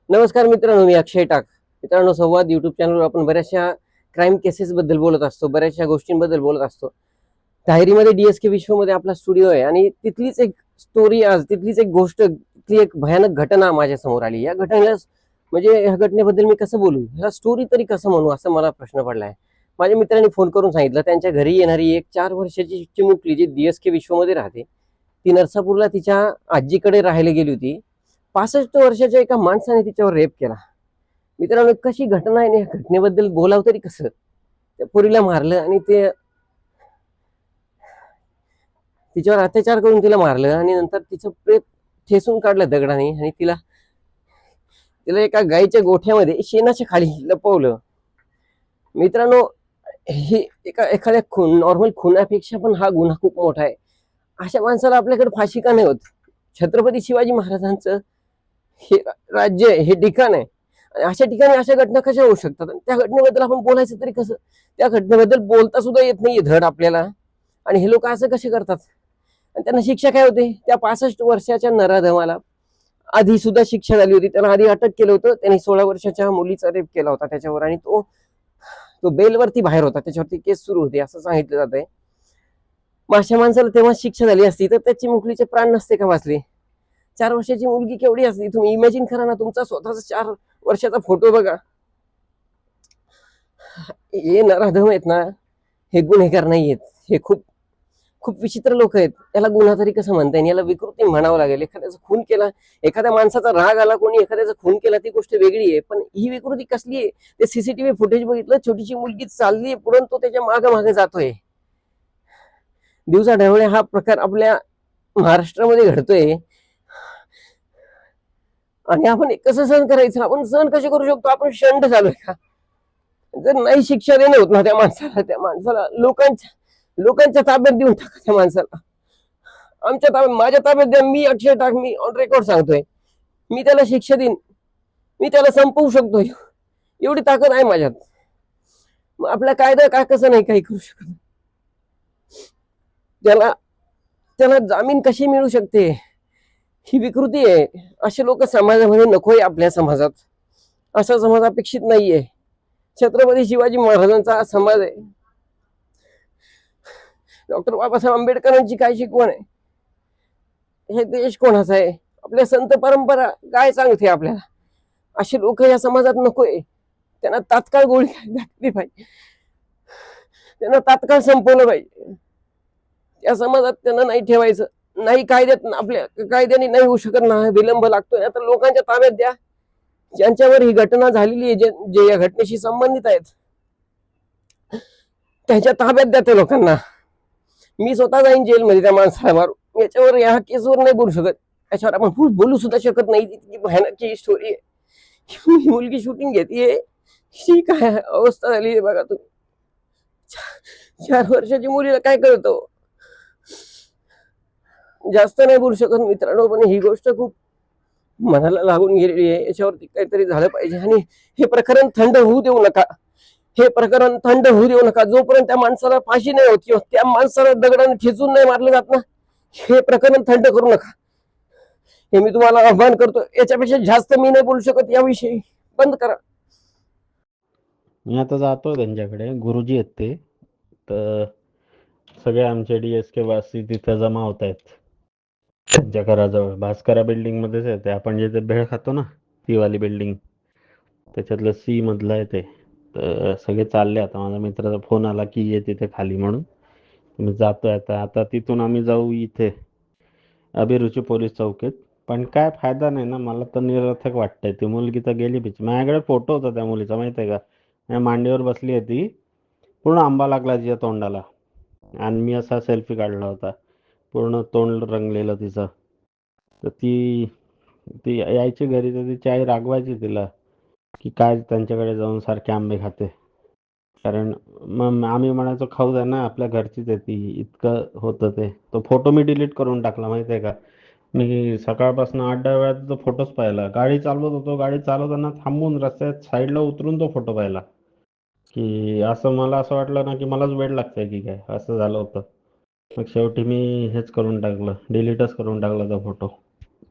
नमस्कार मित्रांनो, मी अक्षय टाक. मित्रांनो, संवाद युट्यूब चॅनलवर आपण बऱ्याचशा क्राईम केसेस बद्दल बोलत असतो, बऱ्याचशा गोष्टींबद्दल बोलत असतो. धायरीमध्ये DSK विश्वमध्ये आपला स्टुडिओ आहे आणि तिथलीच एक स्टोरी, आज तिथलीच एक गोष्ट, तिथली एक भयानक घटना माझ्या समोर आली. या घटनेला म्हणजे ह्या घटनेबद्दल मी कसं बोलू, ह्या स्टोरी तरी कसं म्हणू, असं मला प्रश्न पडलाय. माझ्या मित्रांनी फोन करून सांगितलं, त्यांच्या घरी येणारी एक 4 वर्षाची चिमुकली जी DSK विश्वमध्ये राहते, ती नरसापूरला तिच्या आजीकडे राहायला गेली होती. 65 वर्षाच्या एका माणसाने तिच्यावर रेप केला. मित्रांनो, कशी घटना आहे, या घटनेबद्दल बोलावं तरी कसं. त्या पोरीला मारलं आणि ते तिच्यावर अत्याचार करून तिला मारलं आणि नंतर तिचं प्रेत ठेसून काढलं दगडाने आणि तिला तिला एका गाईच्या गोठ्यामध्ये शेणाच्या खाली लपवलं. मित्रांनो, हे एखाद्या नॉर्मल खुनापेक्षा पण हा गुन्हा खूप मोठा आहे. अशा माणसाला आपल्याकडे फाशी का नाही होत? छत्रपती शिवाजी महाराजांचं हे राज्य आहे, हे ठिकाण आहे. आणि अशा ठिकाणी अशा घटना कशा होऊ शकतात? त्या घटनेबद्दल आपण बोलायचं तरी कसं? त्या घटनेबद्दल बोलता सुद्धा येत नाहीये धड आपल्याला. आणि हे लोक असं कसे करतात? आणि त्यांना शिक्षा काय होते? त्या 65 वर्षाच्या नराधमाला आधी सुद्धा शिक्षा झाली होती. त्यांना आधी अटक केलं होतं. त्यांनी 16 वर्षाच्या मुलीचा रेप केला होता त्याच्यावर आणि तो तो बेलवरती बाहेर होता. त्याच्यावरती केस सुरू होते असं सांगितलं जात आहे. मग अशा माणसाला तेव्हा शिक्षा झाली असती तर त्याची मुलीचे प्राण नसते का वाचले? 4 वर्षाची मुलगी केवढी असते तुम्ही इमॅजिन करा ना. तुमचा स्वतःचा 4 वर्षाचा फोटो बघा. हे नराधम आहेत ना, हे गुन्हेगार नाही आहेत. हे खूप खूप विचित्र लोक आहेत. याला गुन्हा तरी कसं म्हणता येईल? याला विकृती म्हणावं लागेल. एखाद्याचा खून केला, एखाद्या माणसाचा राग आला, कोणी एखाद्याचा खून केला, ती गोष्ट वेगळी आहे. पण ही विकृती कसली आहे? ते CCTV फुटेज बघितलं, छोटीशी मुलगी चालली पुढे, तो त्याच्या मागे मागे जातोय. दिवसा ढवळे हा प्रकार आपल्या महाराष्ट्रामध्ये घडतोय आणि आपण कसं सहन करायचं? आपण सहन कसे करू शकतो? आपण शंड झालोय का? जर नाही शिक्षा देणं होत ना त्या माणसाला लोकांच्या ताब्यात देऊन टाका त्या माणसाला. आमच्या ताब्यात, माझ्या ताब्यात द्या. मी अक्षय टाक, मी ऑन रेकॉर्ड सांगतोय, मी त्याला शिक्षा देईन. मी त्याला संपवू शकतो. एवढी ताकद आहे माझ्यात. मग आपला कायदा का कसं नाही काही करू शकत? त्याला त्याला जामीन कशी मिळू शकते? ही विकृती आहे. असे लोक समाजामध्ये नकोय. आपल्या समाजात असा समाज अपेक्षित नाहीये. छत्रपती शिवाजी महाराजांचा हा समाज आहे. डॉक्टर बाबासाहेब आंबेडकरांची काय शिकवण आहे? हे देश कोणाचा आहे? आपल्या संत परंपरा काय सांगते आपल्याला? असे लोक या समाजात नकोय. त्यांना तात्काळ गोळी घातली पाहिजे. त्यांना तात्काळ संपवलं पाहिजे. या समाजात त्यांना नाही ठेवायचं. नाही कायद्यात, आपल्या कायद्याने नाही होऊ शकत ना, विलंब लागतोय. आता लोकांच्या ताब्यात द्या, ज्यांच्यावर ही घटना झालेली आहे, जे या घटनेशी संबंधित आहेत, त्याच्या ताब्यात द्या त्या लोकांना. मी स्वतः जाईन जेलमध्ये त्या माणसाला मारू. याच्यावर, या केसवर नाही बोलू शकत. याच्यावर आपण बोलू सुद्धा शकत नाही. इतकी भयानक स्टोरी आहे. ही मुलगी शूटिंग घेते, ही काय अवस्था झाली आहे बघा तुम्ही. 4 वर्षाची मुलीला काय कळतो? जास्त नाही बोलू शकत मित्रांनो, पण ही गोष्ट खूप मनाला लागून गेलेली आहे. याच्यावरती काहीतरी झालं पाहिजे. आणि हे प्रकरण थंड होऊ देऊ नका. हे प्रकरण थंड होऊ देऊ नका. जोपर्यंत त्या माणसाला फाशी नाही होत किंवा त्या माणसाला दगडाने ठेचून नाही मारलं जात ना, हे प्रकरण थंड करू नका. हे मी तुम्हाला आव्हान करतो. याच्यापेक्षा जास्त मी नाही बोलू शकत याविषयी. बंद करा. मी आता जातो त्यांच्याकडे. गुरुजी आहेत ते. तर सगळे आमचे DSK वासी तिथे जमा होत आहेत त्यांच्या घराजवळ. भास्करा बिल्डिंग मध्येच आहे ते. आपण जिथे भेळ खातो ना, ती वाली बिल्डिंग, त्याच्यातलं C मधलं आहे ते. तर सगळे चालले. आता माझ्या मित्राचा फोन आला की ये तिथे खाली म्हणून. मी जातोय आता तिथून आम्ही जाऊ इथे अभिरुची पोलीस चौकीत. पण काय फायदा नाही ना, मला तर निरर्थक वाटतंय. ती मुलगी तर गेली बिच. माझ्याकडे फोटो होता त्या मुलीचा, माहिती आहे का? माझ्या मांडीवर बसली आहे ती, पूर्ण आंबा लागला तिच्या तोंडाला, आणि मी असा सेल्फी काढला होता. पूर्ण तोंड रंगलेलं तिचं. तर ती ती यायची घरी, तर तिची आई रागवायची तिला की काय त्यांच्याकडे जाऊन सारखे आंबे खाते. कारण मग आम्ही म्हणायचो खाऊ द्या ना, आपल्या घरचीच आहे ती. इतकं होतं ते. तो फोटो मी डिलीट करून टाकला, माहिती आहे का? मी सकाळपासून 8-10 वेळा तो फोटोच पाहिला. गाडी चालवत होतो, गाडी चालवताना थांबून रस्त्यात साईडला उतरून तो फोटो पाहिला. की असं मला असं वाटलं ना की मलाच वेड लागतंय की काय, असं झालं होतं. मग शेवटी मी हेच करून टाकलं, डिलीटच करून टाकला तो फोटो.